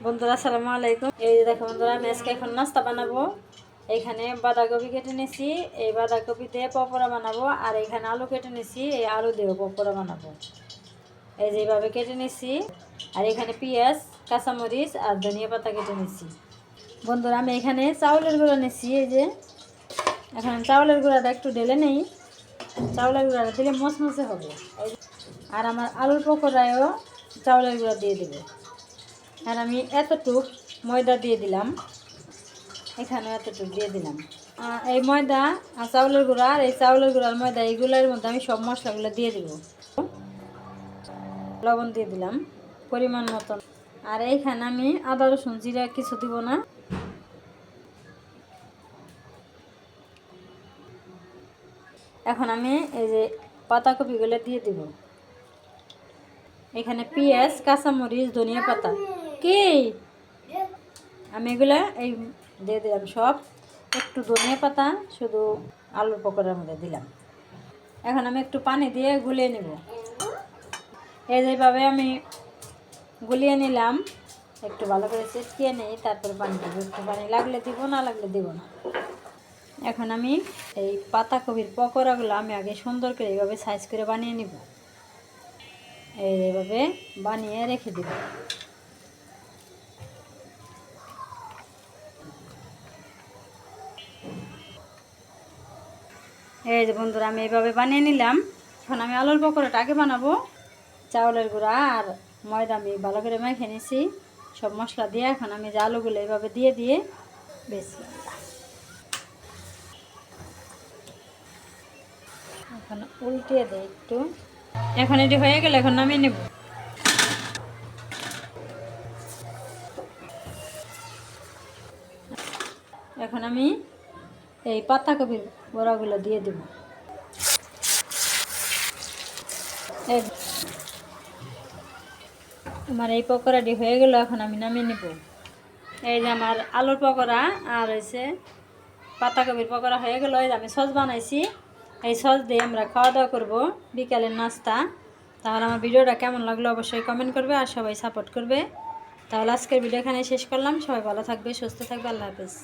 বন্ধুরা আসসালামু আলাইকুম। এই যে দেখো বন্ধুরা, আমি আজকে এখন নাস্তা বানাবো। এখানে বাঁধাকপি কেটে নিয়েছি, এই বাঁধাকপি দিয়ে পকোড়া বানাবো। আর এখানে আলু কেটে নিয়েছি, এই আলু দিয়েও পকোড়া বানাবো। এই যে এইভাবে কেটে নিয়েছি। আর এখানে পেঁয়াজ, কাঁচামরিচ আর ধনিয়া পাতা কেটে নিয়েছি। বন্ধুরা আমি এখানে চাউলের গুঁড়া নিয়েছি। এই যে এখন চাউলের গুঁড়াটা একটু ঢেলে নেই, চাউলের গুঁড়াটা দিলে মচমচে হবে। আর আমার আলুর পকোড়ায়ও চাউলের গুঁড়া দিয়ে দেবো। আর আমি এতটুক ময়দা দিয়ে দিলাম, এখানেও এতটুক দিয়ে দিলাম। এই ময়দা আর চাউলের গুঁড়া আর এই চাউলের গুঁড়ার ময়দা এইগুলোর মধ্যে আমি সব মশলাগুলো দিয়ে দেবো। লবণ দিয়ে দিলাম পরিমাণ মতন। আর এইখানে আমি আদা রসুন জিরা কিছু দিব না। এখন আমি এই যে পাতাকপিগুলো দিয়ে দিব। এখানে পেঁয়াজ, কাঁচামরিচ, ধনিয়া পাতা কি আমি এগুলা এই দিয়ে দিলাম সব। একটু ধনিয়া পাতা শুধু আলুর পকোড়ার মধ্যে দিলাম। এখন আমি একটু পানি দিয়ে গুলিয়ে নেব। এই যেভাবে আমি গুলিয়ে নিলাম, একটু ভালো করে চেটকিয়ে নিই, তারপর পানি দেবো। একটু পানি লাগলে দিব, না লাগলে দিব না। এখন আমি এই পাতাকপির পকোড়াগুলো আমি আগে সুন্দর করে এইভাবে সাইজ করে বানিয়ে নিব। এইভাবে বানিয়ে রেখে দেব। এই যে বন্ধুরা আমি এইভাবে বানিয়ে নিলাম। এখন আমি আলুর পকোড়াটা আগে বানাবো। চাউলের গুঁড়া আর ময়দা আমি ভালো করে মেখে নিয়েছি সব মশলা দিয়ে। এখন আমি যে আলুগুলো এইভাবে দিয়ে দিয়ে বেশি এখন উল্টিয়ে দেয় একটু। এখন এটি হয়ে গেলে এখন নামিয়ে নেব। এখন আমি এই পাতাকপির বড়াগুলো দিয়ে দেব। আমার এই পকোড়াটি হয়ে গেল, এখন আমি নামিয়ে নেব। এই যে আমার আলুর পকোড়া আর হয়েছে পাতাকপির পকোড়া হয়ে গেল। এই যে আমি সস বানাইছি, এই সস দিয়ে আমরা খাওয়া দাওয়া করবো বিকালের নাস্তা। তাহলে আমার ভিডিওটা কেমন লাগলো অবশ্যই কমেন্ট করবে আর সবাই সাপোর্ট করবে। তাহলে আজকের ভিডিও এখানে শেষ করলাম। সবাই ভালো থাকবে, সুস্থ থাকবে। আল্লাহ হাফেজ।